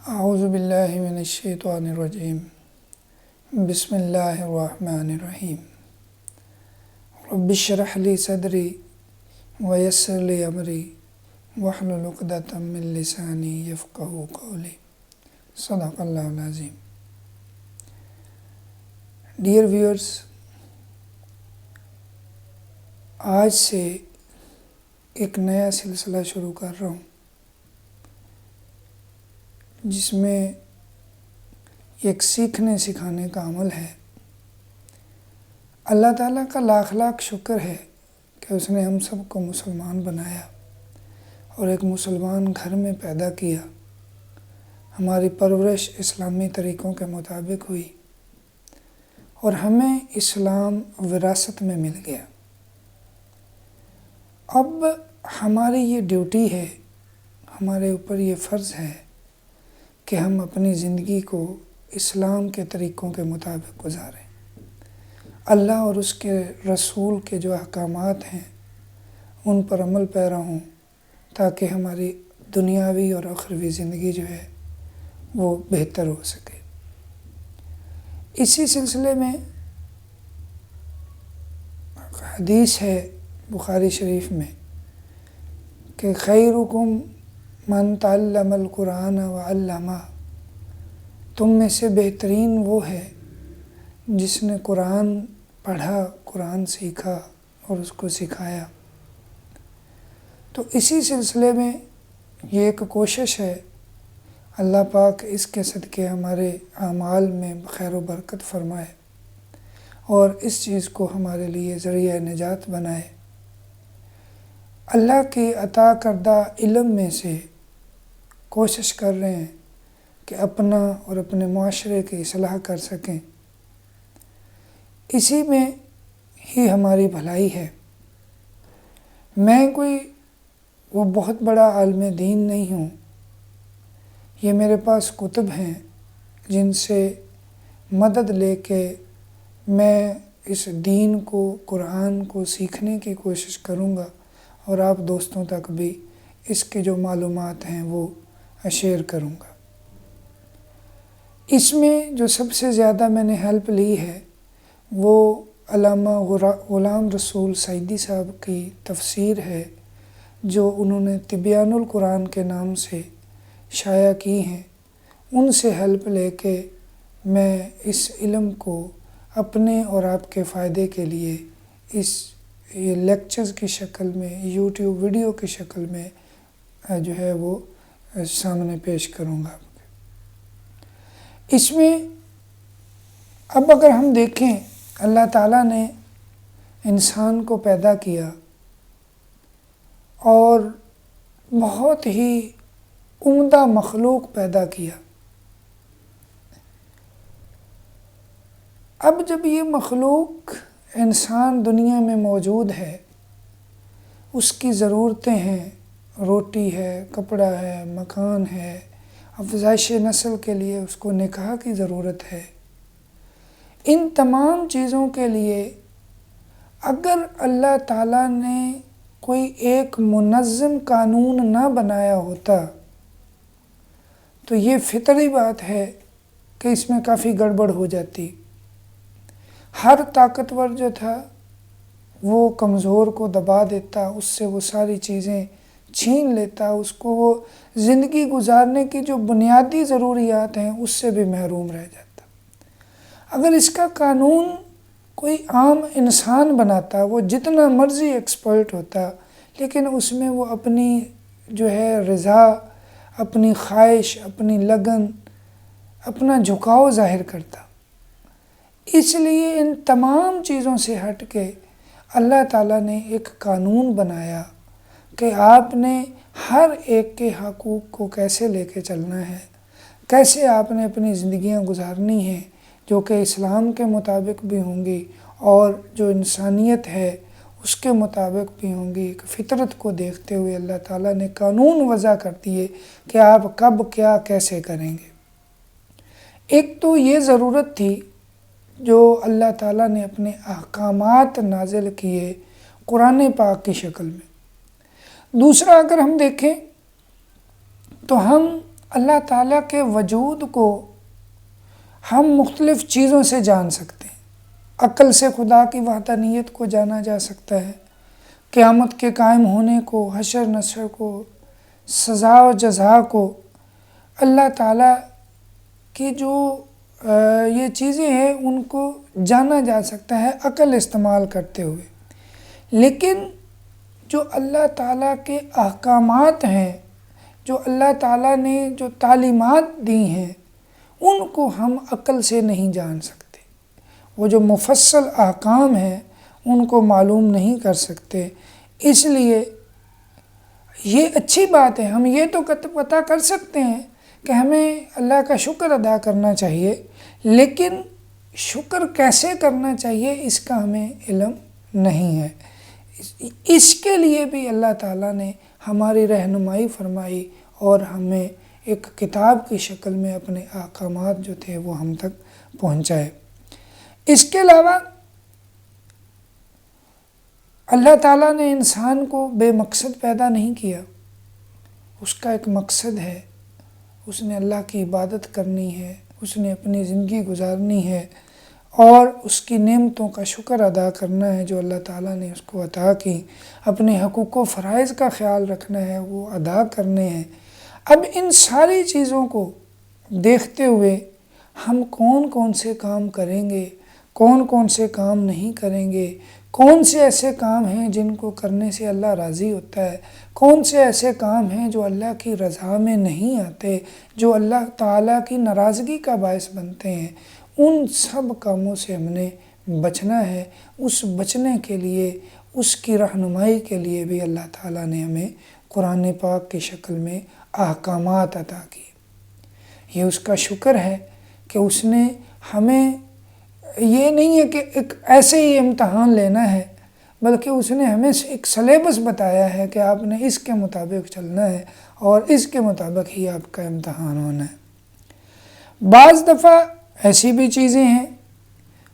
اعوذ باللہ من الشیطان الرجیم بسم اللہ الرحمن الرحیم رب اشرح لی صدری ویسر لی امری واحلل عقدۃ من لسانی یفقہوا قولی صدق اللہ العظیم۔ ڈیئر ویورز، آج سے ایک نیا سلسلہ شروع کر رہا ہوں جس میں ایک سیکھنے سکھانے کا عمل ہے۔ اللہ تعالیٰ کا لاکھ لاکھ شکر ہے کہ اس نے ہم سب کو مسلمان بنایا اور ایک مسلمان گھر میں پیدا کیا۔ ہماری پرورش اسلامی طریقوں کے مطابق ہوئی اور ہمیں اسلام وراثت میں مل گیا۔ اب ہماری یہ ڈیوٹی ہے، ہمارے اوپر یہ فرض ہے کہ ہم اپنی زندگی کو اسلام کے طریقوں کے مطابق گزاریں، اللہ اور اس کے رسول کے جو احکامات ہیں ان پر عمل پیرا ہوں، تاکہ ہماری دنیاوی اور اخروی زندگی جو ہے وہ بہتر ہو سکے۔ اسی سلسلے میں حدیث ہے بخاری شریف میں کہ خیرکم من تعلم القرآن وعلمہ، تم میں سے بہترین وہ ہے جس نے قرآن پڑھا، قرآن سیکھا اور اس کو سکھایا۔ تو اسی سلسلے میں یہ ایک کوشش ہے، اللہ پاک اس کے صدقے ہمارے اعمال میں خیر و برکت فرمائے اور اس چیز کو ہمارے لیے ذریعہ نجات بنائے۔ اللہ کی عطا کردہ علم میں سے کوشش کر رہے ہیں کہ اپنا اور اپنے معاشرے کی اصلاح کر سکیں، اسی میں ہی ہماری بھلائی ہے۔ میں کوئی وہ بہت بڑا عالم دین نہیں ہوں، یہ میرے پاس کتب ہیں جن سے مدد لے کے میں اس دین کو، قرآن کو سیکھنے کی کوشش کروں گا اور آپ دوستوں تک بھی اس کے جو معلومات ہیں وہ شیئر کروں گا۔ اس میں جو سب سے زیادہ میں نے ہیلپ لی ہے وہ علامہ غلام رسول سعیدی صاحب کی تفسیر ہے، جو انہوں نے تبیان القرآن کے نام سے شائع کی ہیں۔ ان سے ہیلپ لے کے میں اس علم کو اپنے اور آپ کے فائدے کے لیے اس لیکچرز کی شکل میں، یوٹیوب ویڈیو کی شکل میں جو ہے وہ سامنے پیش کروں گا۔ اس میں اب اگر ہم دیکھیں، اللہ تعالیٰ نے انسان کو پیدا کیا اور بہت ہی عمدہ مخلوق پیدا کیا۔ اب جب یہ مخلوق انسان دنیا میں موجود ہے، اس کی ضرورتیں ہیں، روٹی ہے، کپڑا ہے، مکان ہے، افزائش نسل کے لیے اس کو نکاح کی ضرورت ہے۔ ان تمام چیزوں کے لیے اگر اللہ تعالیٰ نے کوئی ایک منظم قانون نہ بنایا ہوتا تو یہ فطری بات ہے کہ اس میں کافی گڑبڑ ہو جاتی۔ ہر طاقتور جو تھا وہ کمزور کو دبا دیتا، اس سے وہ ساری چیزیں چھین لیتا، اس کو وہ زندگی گزارنے کی جو بنیادی ضروریات ہیں اس سے بھی محروم رہ جاتا۔ اگر اس کا قانون کوئی عام انسان بناتا، وہ جتنا مرضی ایکسپرٹ ہوتا، لیکن اس میں وہ اپنی جو ہے رضا، اپنی خواہش، اپنی لگن، اپنا جھکاؤ ظاہر کرتا۔ اس لیے ان تمام چیزوں سے ہٹ کے اللہ تعالیٰ نے ایک قانون بنایا کہ آپ نے ہر ایک کے حقوق کو کیسے لے کے چلنا ہے، کیسے آپ نے اپنی زندگیاں گزارنی ہیں، جو کہ اسلام کے مطابق بھی ہوں گی اور جو انسانیت ہے اس کے مطابق بھی ہوں گی۔ ایک فطرت کو دیکھتے ہوئے اللہ تعالیٰ نے قانون وضع کر دیے کہ آپ کب کیا کیسے کریں گے۔ ایک تو یہ ضرورت تھی جو اللہ تعالیٰ نے اپنے احکامات نازل کیے قرآن پاک کی شکل میں۔ دوسرا اگر ہم دیکھیں تو ہم اللہ تعالیٰ کے وجود کو ہم مختلف چیزوں سے جان سکتے ہیں۔ عقل سے خدا کی وحدانیت کو جانا جا سکتا ہے، قیامت کے قائم ہونے کو، حشر نشر کو، سزا و جزا کو۔ اللہ تعالیٰ کی جو یہ چیزیں ہیں ان کو جانا جا سکتا ہے عقل استعمال کرتے ہوئے، لیکن جو اللہ تعالیٰ کے احکامات ہیں، جو اللہ تعالیٰ نے جو تعلیمات دی ہیں، ان کو ہم عقل سے نہیں جان سکتے۔ وہ جو مفصل احکام ہیں ان کو معلوم نہیں کر سکتے۔ اس لیے یہ اچھی بات ہے، ہم یہ تو پتہ کر سکتے ہیں کہ ہمیں اللہ کا شکر ادا کرنا چاہیے، لیکن شکر کیسے کرنا چاہیے اس کا ہمیں علم نہیں ہے۔ اس کے لیے بھی اللہ تعالیٰ نے ہماری رہنمائی فرمائی اور ہمیں ایک کتاب کی شکل میں اپنے احکامات جو تھے وہ ہم تک پہنچائے۔ اس کے علاوہ اللہ تعالیٰ نے انسان کو بے مقصد پیدا نہیں کیا، اس کا ایک مقصد ہے، اس نے اللہ کی عبادت کرنی ہے، اس نے اپنی زندگی گزارنی ہے اور اس کی نعمتوں کا شکر ادا کرنا ہے جو اللہ تعالیٰ نے اس کو عطا کی، اپنے حقوق و فرائض کا خیال رکھنا ہے، وہ ادا کرنے ہیں۔ اب ان ساری چیزوں کو دیکھتے ہوئے ہم کون کون سے کام کریں گے، کون کون سے کام نہیں کریں گے، کون سے ایسے کام ہیں جن کو کرنے سے اللہ راضی ہوتا ہے، کون سے ایسے کام ہیں جو اللہ کی رضا میں نہیں آتے، جو اللہ تعالیٰ کی ناراضگی کا باعث بنتے ہیں، ان سب کاموں سے ہم نے بچنا ہے۔ اس بچنے کے لیے، اس کی رہنمائی کے لیے بھی اللہ تعالیٰ نے ہمیں قرآن پاک کی شکل میں احکامات عطا کیے۔ یہ اس کا شکر ہے کہ اس نے ہمیں، یہ نہیں ہے کہ ایک ایسے ہی امتحان لینا ہے، بلکہ اس نے ہمیں ایک سلیبس بتایا ہے کہ آپ نے اس کے مطابق چلنا ہے اور اس کے مطابق ہی آپ کا امتحان ہونا ہے۔ بعض دفعہ ایسی بھی چیزیں ہیں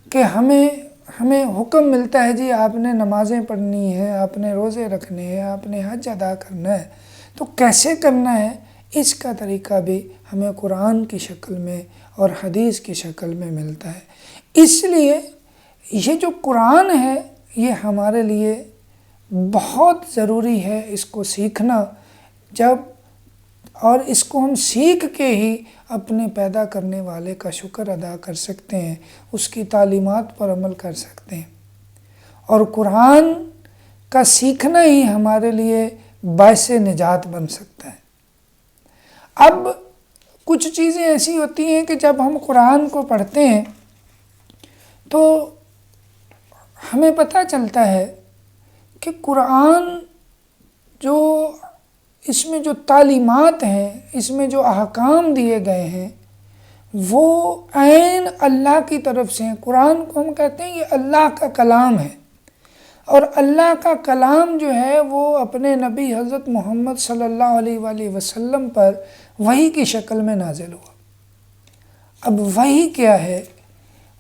کہ ہمیں حکم ملتا ہے جی آپ نے نمازیں پڑھنی ہیں، آپ نے روزے رکھنے ہیں، آپ نے حج ادا کرنا ہے، تو کیسے کرنا ہے اس کا طریقہ بھی ہمیں قرآن کی شکل میں اور حدیث کی شکل میں ملتا ہے۔ اس لیے یہ جو قرآن ہے یہ ہمارے لیے بہت ضروری ہے اس کو سیکھنا، اور اس کو ہم سیکھ کے ہی اپنے پیدا کرنے والے کا شکر ادا کر سکتے ہیں، اس کی تعلیمات پر عمل کر سکتے ہیں، اور قرآن کا سیکھنا ہی ہمارے لیے باعث نجات بن سکتا ہے۔ اب کچھ چیزیں ایسی ہوتی ہیں کہ جب ہم قرآن کو پڑھتے ہیں تو ہمیں پتہ چلتا ہے کہ قرآن جو اس میں جو تعلیمات ہیں، اس میں جو احکام دیے گئے ہیں وہ عین اللہ کی طرف سے ہیں۔ قرآن کو ہم کہتے ہیں یہ اللہ کا کلام ہے، اور اللہ کا کلام جو ہے وہ اپنے نبی حضرت محمد صلی اللہ علیہ وآلہ وسلم پر وحی کی شکل میں نازل ہوا۔ اب وحی کیا ہے؟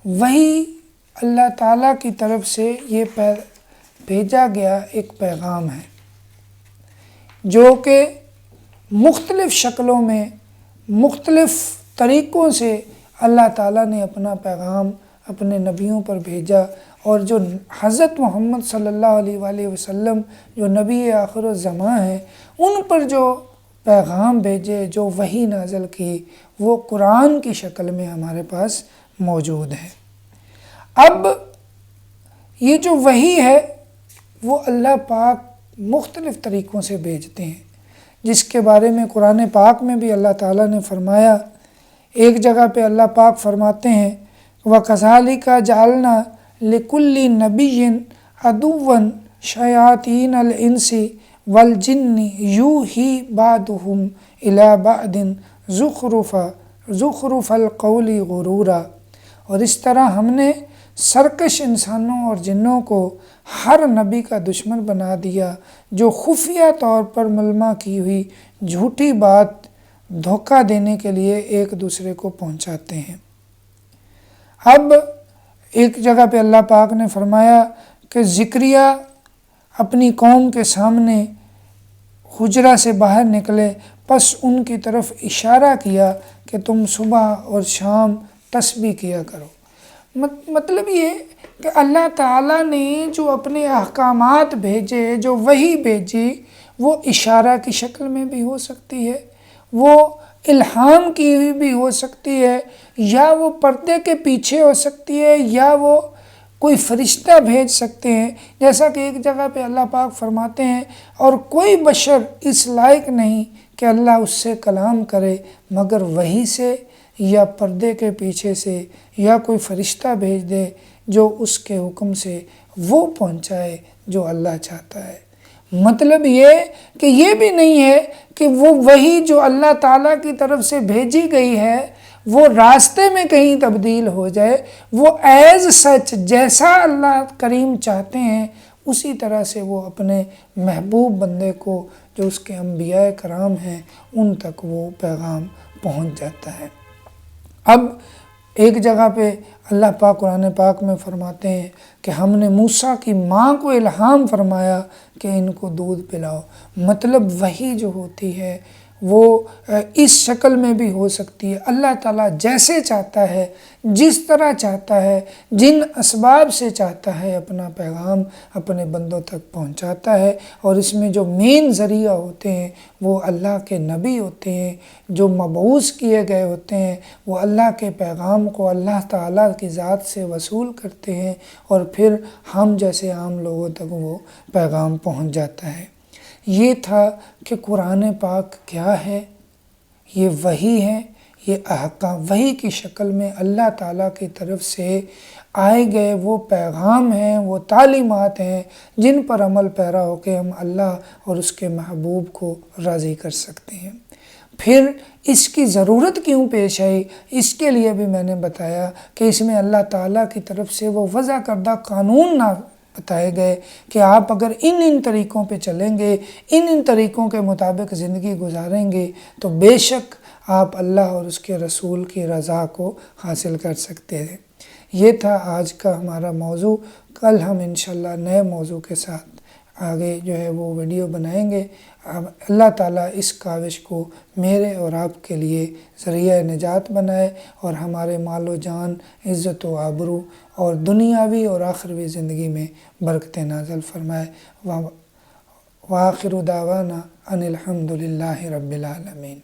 وحی اللہ تعالیٰ کی طرف سے یہ بھیجا گیا ایک پیغام ہے جو کہ مختلف شکلوں میں، مختلف طریقوں سے اللہ تعالیٰ نے اپنا پیغام اپنے نبیوں پر بھیجا، اور جو حضرت محمد صلی اللہ علیہ وآلہ وسلم جو نبی آخر الزمان ہیں ان پر جو پیغام بھیجے، جو وحی نازل کی، وہ قرآن کی شکل میں ہمارے پاس موجود ہے۔ اب یہ جو وحی ہے وہ اللہ پاک مختلف طریقوں سے بھیجتے ہیں، جس کے بارے میں قرآن پاک میں بھی اللہ تعالیٰ نے فرمایا۔ ایک جگہ پہ اللہ پاک فرماتے ہیں وَكَذَلِكَ جَعَلْنَا لِكُلِّ نَبِيٍّ عَدُوًّا شَيَاطِينَ الْإِنسِ وَالْجِنِّ يُوحِي بَعْضُهُمْ إِلَى بَعْضٍ زُخْرُفَ الْقَوْلِ غُرُورًا۔ اور اس طرح ہم نے سرکش انسانوں اور جنوں کو ہر نبی کا دشمن بنا دیا جو خفیہ طور پر ملمہ کی ہوئی جھوٹی بات دھوکہ دینے کے لیے ایک دوسرے کو پہنچاتے ہیں۔ اب ایک جگہ پہ اللہ پاک نے فرمایا کہ زکریا اپنی قوم کے سامنے حجرہ سے باہر نکلے، پس ان کی طرف اشارہ کیا کہ تم صبح اور شام تسبیح کیا کرو۔ مطلب یہ کہ اللہ تعالیٰ نے جو اپنے احکامات بھیجے، جو وحی بھیجی، وہ اشارہ کی شکل میں بھی ہو سکتی ہے، وہ الہام کی ہوئی بھی ہو سکتی ہے، یا وہ پردے کے پیچھے ہو سکتی ہے، یا وہ کوئی فرشتہ بھیج سکتے ہیں۔ جیسا کہ ایک جگہ پہ اللہ پاک فرماتے ہیں، اور کوئی بشر اس لائق نہیں کہ اللہ اس سے کلام کرے مگر وحی سے یا پردے کے پیچھے سے، یا کوئی فرشتہ بھیج دے جو اس کے حکم سے وہ پہنچائے جو اللہ چاہتا ہے۔ مطلب یہ کہ یہ بھی نہیں ہے کہ وہ وحی جو اللہ تعالیٰ کی طرف سے بھیجی گئی ہے وہ راستے میں کہیں تبدیل ہو جائے، وہ ایز سچ جیسا اللہ کریم چاہتے ہیں اسی طرح سے وہ اپنے محبوب بندے کو جو اس کے انبیاء کرام ہیں ان تک وہ پیغام پہنچ جاتا ہے۔ اب ایک جگہ پہ اللہ پاک قرآن پاک میں فرماتے ہیں کہ ہم نے موسیٰ کی ماں کو الہام فرمایا کہ ان کو دودھ پلاؤ۔ مطلب وحی جو ہوتی ہے وہ اس شکل میں بھی ہو سکتی ہے، اللہ تعالیٰ جیسے چاہتا ہے، جس طرح چاہتا ہے، جن اسباب سے چاہتا ہے اپنا پیغام اپنے بندوں تک پہنچاتا ہے، اور اس میں جو مین ذریعہ ہوتے ہیں وہ اللہ کے نبی ہوتے ہیں، جو مبعوث کیے گئے ہوتے ہیں، وہ اللہ کے پیغام کو اللہ تعالیٰ کی ذات سے وصول کرتے ہیں، اور پھر ہم جیسے عام لوگوں تک وہ پیغام پہنچ جاتا ہے۔ یہ تھا کہ قرآن پاک کیا ہے، یہ وحی ہے، یہ احکام وحی کی شکل میں اللہ تعالیٰ کی طرف سے آئے گئے وہ پیغام ہیں، وہ تعلیمات ہیں جن پر عمل پیرا ہو کے ہم اللہ اور اس کے محبوب کو راضی کر سکتے ہیں۔ پھر اس کی ضرورت کیوں پیش آئی، اس کے لیے بھی میں نے بتایا کہ اس میں اللہ تعالیٰ کی طرف سے وہ وضع کردہ قانون نہ بتائے گئے کہ آپ اگر ان طریقوں پہ چلیں گے، ان طریقوں کے مطابق زندگی گزاریں گے تو بے شک آپ اللہ اور اس کے رسول کی رضا کو حاصل کر سکتے ہیں۔ یہ تھا آج کا ہمارا موضوع۔ کل ہم انشاءاللہ نئے موضوع کے ساتھ آگے جو ہے وہ ویڈیو بنائیں گے۔ اللہ تعالیٰ اس کاوش کو میرے اور آپ کے لیے ذریعہ نجات بنائے، اور ہمارے مال و جان، عزت و آبرو اور دنیاوی اور آخروی زندگی میں برکتیں نازل فرمائے۔ وآخر دعوانا ان الحمد للہ رب العالمین۔